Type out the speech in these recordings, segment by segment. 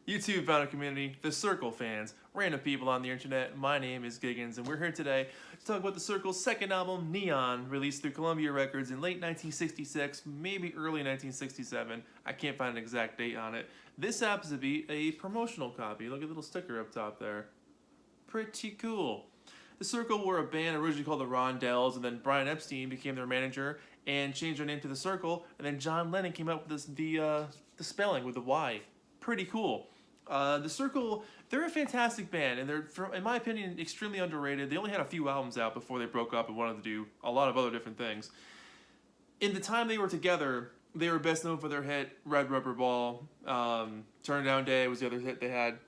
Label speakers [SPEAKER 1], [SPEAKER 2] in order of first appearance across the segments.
[SPEAKER 1] YouTube founder community, the Cyrkle fans, random people on the internet. My name is Giggens, and we're here today to talk about the Cyrkle's second album, Neon, released through Columbia Records in late 1966, maybe early 1967. I can't find an exact date on it. This happens to be a promotional copy. Look at the little sticker up top there. Pretty cool. The Cyrkle were a band originally called the Rondells, and then Brian Epstein became their manager and changed their name to the Cyrkle, and then John Lennon came up with the spelling with the Y. Pretty cool. The Cyrkle, they're a fantastic band, and they're, in my opinion, extremely underrated. They only had a few albums out before they broke up and wanted to do a lot of other different things. In the time they were together, they were best known for their hit Red Rubber Ball. Turn Down Day was the other hit they had.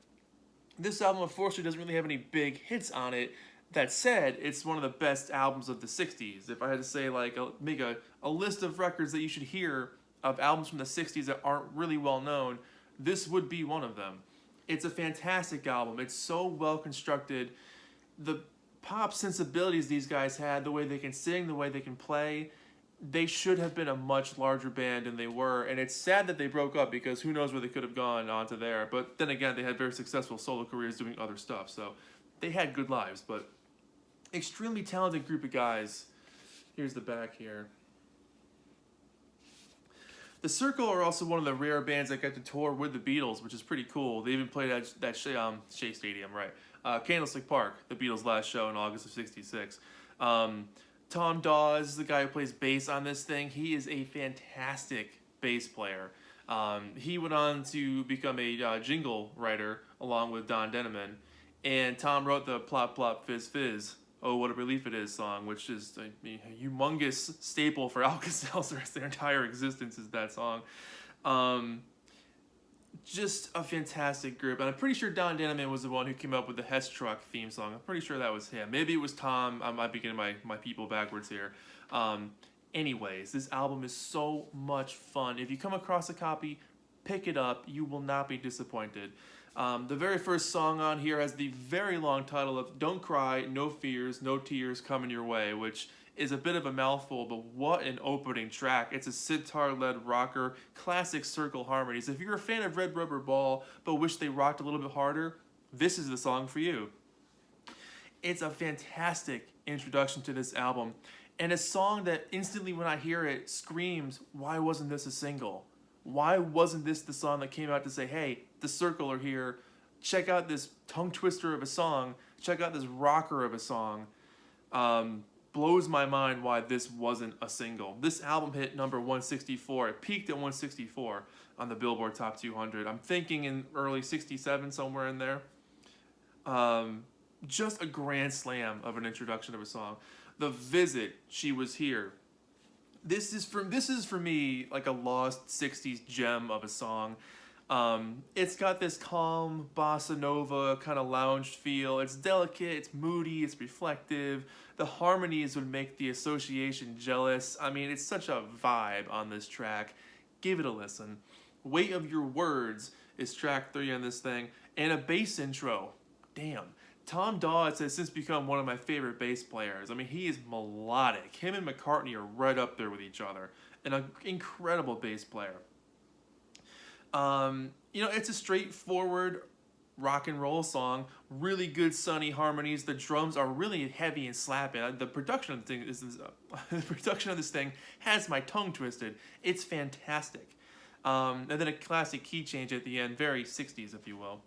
[SPEAKER 1] This album, unfortunately, doesn't really have any big hits on it. That said, it's one of the best albums of the 60s. If I had to say, like, make a list of records that you should hear of albums from the 60s that aren't really well known, this would be one of them. It's a fantastic album. It's so well constructed. The pop sensibilities these guys had, the way they can sing, the way they can play, they should have been a much larger band than they were. And it's sad that they broke up because who knows where they could have gone onto there. But then again, they had very successful solo careers doing other stuff. So they had good lives, but extremely talented group of guys. Here's the back here. The Cyrkle are also one of the rare bands that got to tour with the Beatles, which is pretty cool. They even played at that Shea Stadium, right? Candlestick Park, the Beatles' last show in August of '66. Tom Dawes is the guy who plays bass on this thing. He is a fantastic bass player. He went on to become a jingle writer along with Don Denneman. And Tom wrote the Plop Plop Fizz Fizz, Oh What a Relief It Is song, which is a humongous staple for Alka-Seltzer. Their entire existence is that song. Just a fantastic group. And I'm pretty sure Don Denneman was the one who came up with the Hess Truck theme song. I'm pretty sure that was him. Maybe it was Tom. I might be getting my people backwards here. Anyways, this album is so much fun. If you come across a copy, pick it up. You will not be disappointed. The very first song on here has the very long title of Don't Cry, No Fears, No Tears Coming Your Way, which is a bit of a mouthful, but what an opening track. It's a sitar-led rocker, classic Cyrkle harmonies. If you're a fan of Red Rubber Ball, but wish they rocked a little bit harder, this is the song for you. It's a fantastic introduction to this album, and a song that instantly when I hear it screams, why wasn't this a single? Why wasn't this the song that came out to say, hey, the Cyrkle are here, check out this tongue twister of a song, check out this rocker of a song. Blows my mind why this wasn't a single. This album hit number 164. It peaked at 164 on the Billboard Top 200. I'm thinking in early 67, somewhere in there. Just a grand slam of an introduction of a song. The Visit, She Was Here. This is for me like a lost 60s gem of a song. It's got this calm bossa nova kind of lounge feel. It's delicate, it's moody, it's reflective. The harmonies would make the association jealous. I mean, it's such a vibe on this track. Give it a listen. Weight of Your Words is track 3 on this thing, and a bass intro. Damn. Tom Dawes has since become one of my favorite bass players. I mean, he is melodic. Him and McCartney are right up there with each other. And an incredible bass player. It's a straightforward rock and roll song. Really good sunny harmonies. The drums are really heavy and slapping. The production of this thing has my tongue twisted. It's fantastic. And then a classic key change at the end, very 60s, if you will.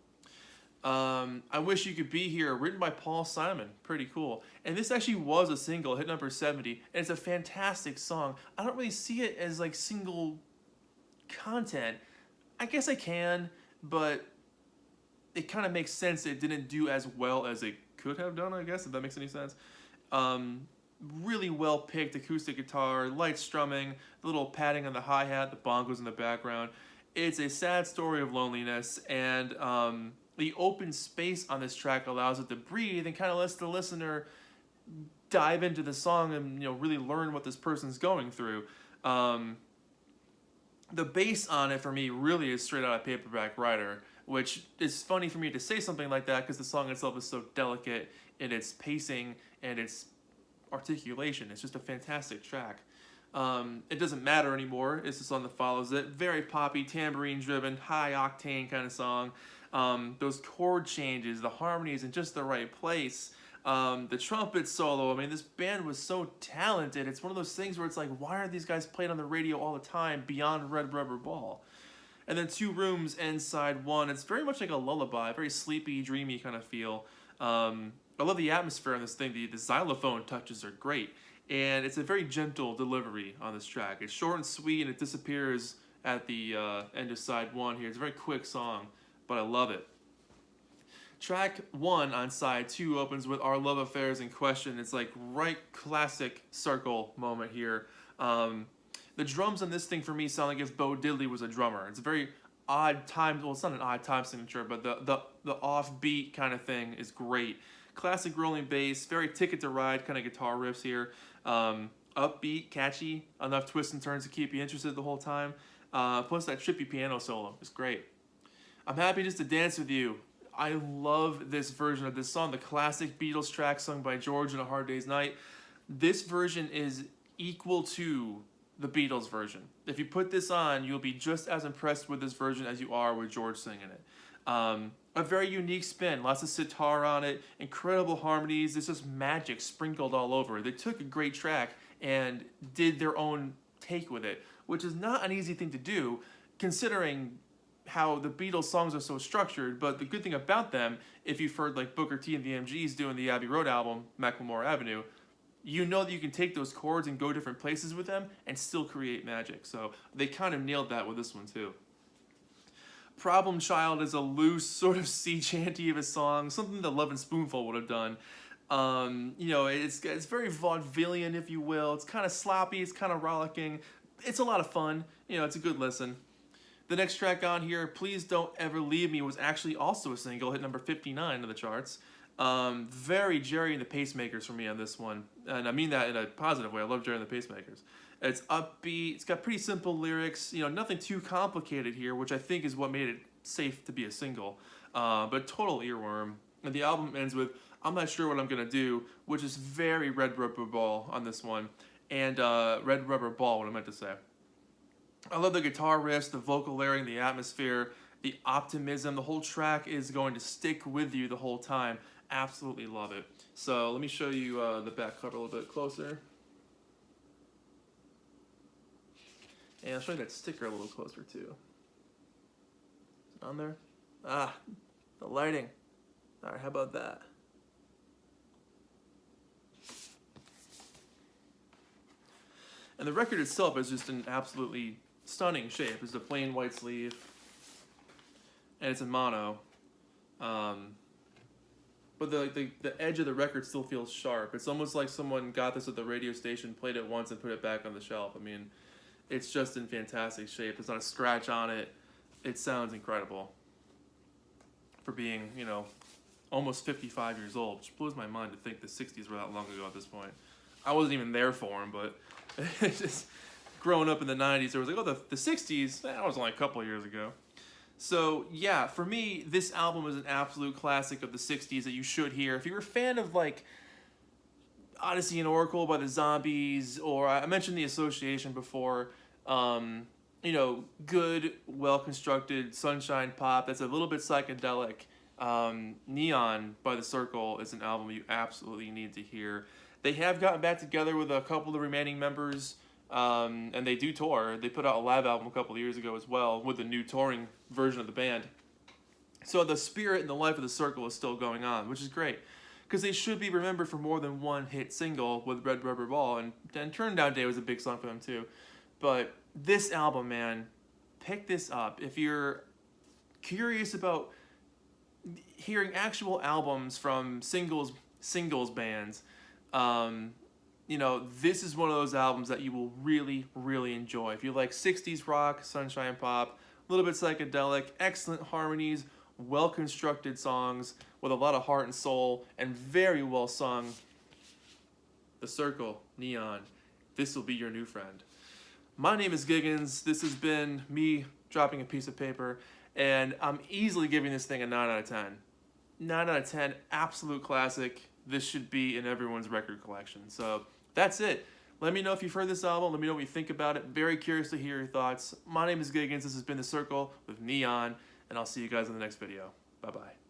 [SPEAKER 1] I Wish You Could Be Here, written by Paul Simon. Pretty cool. And this actually was a single, hit number 70, and it's a fantastic song. I don't really see it as like single content. I guess I can, but it kind of makes sense it didn't do as well as it could have done, I guess, if that makes any sense. Really well picked acoustic guitar, light strumming, the little padding on the hi-hat, the bongos in the background. It's a sad story of loneliness, and the open space on this track allows it to breathe and kind of lets the listener dive into the song and really learn what this person's going through. The bass on it for me really is straight out of Paperback Writer, which is funny for me to say something like that because the song itself is so delicate in its pacing and its articulation. It's just a fantastic track. It doesn't matter anymore. It's the song that follows it. Very poppy, tambourine-driven, high-octane kind of song. Those chord changes, the harmonies in just the right place. The trumpet solo, I mean, this band was so talented. It's one of those things where it's like, why aren't these guys played on the radio all the time beyond Red Rubber Ball? And then Two Rooms and Side 1, it's very much like a lullaby, very sleepy, dreamy kind of feel. I love the atmosphere on this thing. The xylophone touches are great. And it's a very gentle delivery on this track. It's short and sweet, and it disappears at the end of Side 1 here. It's a very quick song, but I love it. Track 1 on Side 2 opens with Our Love Affair Is in Question. It's like right classic Cyrkle moment here. The drums on this thing for me sound like if Bo Diddley was a drummer. It's a very odd time, well, it's not an odd time signature, but the offbeat kind of thing is great. Classic rolling bass, very Ticket to Ride kind of guitar riffs here. Upbeat, catchy, enough twists and turns to keep you interested the whole time. Plus that trippy piano solo is great. I'm happy just to dance with you. I love this version of this song, the classic Beatles track sung by George on A Hard Day's Night. This version is equal to the Beatles version. If you put this on, you'll be just as impressed with this version as you are with George singing it. A very unique spin, lots of sitar on it, incredible harmonies. There's just magic sprinkled all over. They took a great track and did their own take with it, which is not an easy thing to do, considering how the Beatles songs are so structured. But the good thing about them, if you've heard like Booker T and the MGs doing the Abbey Road album, Macklemore Avenue, you know that you can take those chords and go different places with them and still create magic. So they kind of nailed that with this one too. Problem Child is a loose sort of sea chanty of a song, something that Love and Spoonful would have done. You know, it's very vaudevillian, if you will. It's kind of sloppy, it's kind of rollicking. It's a lot of fun. You know, it's a good listen. The next track on here, Please Don't Ever Leave Me, was actually also a single, hit number 59 of the charts. Very Jerry and the Pacemakers for me on this one. And I mean that in a positive way. I love Jerry and the Pacemakers. It's upbeat. It's got pretty simple lyrics. You know, nothing too complicated here, which I think is what made it safe to be a single. But total earworm. And the album ends with I'm Not Sure What I'm Gonna Do, which is very Red Rubber Ball on this one. And Red Rubber Ball, what I meant to say. I love the guitar riffs, the vocal layering, the atmosphere, the optimism. The whole track is going to stick with you the whole time. Absolutely love it. So let me show you the back cover a little bit closer. And I'll show you that sticker a little closer too. Is it on there? Ah, the lighting. All right, how about that? And the record itself is just in absolutely stunning shape. It's a plain white sleeve, and it's in mono. But the edge of the record still feels sharp. It's almost like someone got this at the radio station, played it once, and put it back on the shelf. I mean, it's just in fantastic shape. There's not a scratch on it. It sounds incredible for being, you know, almost 55 years old, which blows my mind to think the 60s were that long ago at this point. I wasn't even there for them, but it's just growing up in the 90s, there was like, oh, the 60s, that was only a couple of years ago. So, yeah, for me, this album is an absolute classic of the 60s that you should hear. If you're a fan of, like, Odyssey and Oracle by the Zombies, or I mentioned The Association before, you know, good, well-constructed Sunshine pop that's a little bit psychedelic. Neon by the Cyrkle is an album you absolutely need to hear. They have gotten back together with a couple of the remaining members, and they do tour. They put out a live album a couple of years ago as well with the new touring version of the band. So the spirit and the life of the Cyrkle is still going on, which is great, because they should be remembered for more than one hit single with Red Rubber Ball, and Turn Down Day was a big song for them too. But this album, man, pick this up. If you're curious about hearing actual albums from singles bands, you know, this is one of those albums that you will really, really enjoy. If you like 60s rock, sunshine pop, a little bit psychedelic, excellent harmonies, well-constructed songs with a lot of heart and soul, and very well sung, The Cyrkle, Neon, this will be your new friend. My name is Giggens. This has been me dropping a piece of paper, and I'm easily giving this thing a 9 out of 10. 9 out of 10, absolute classic. This should be in everyone's record collection. So that's it. Let me know if you've heard this album. Let me know what you think about it. Very curious to hear your thoughts. My name is Giggens. This has been The Cyrkle with Neon, and I'll see you guys in the next video. Bye-bye.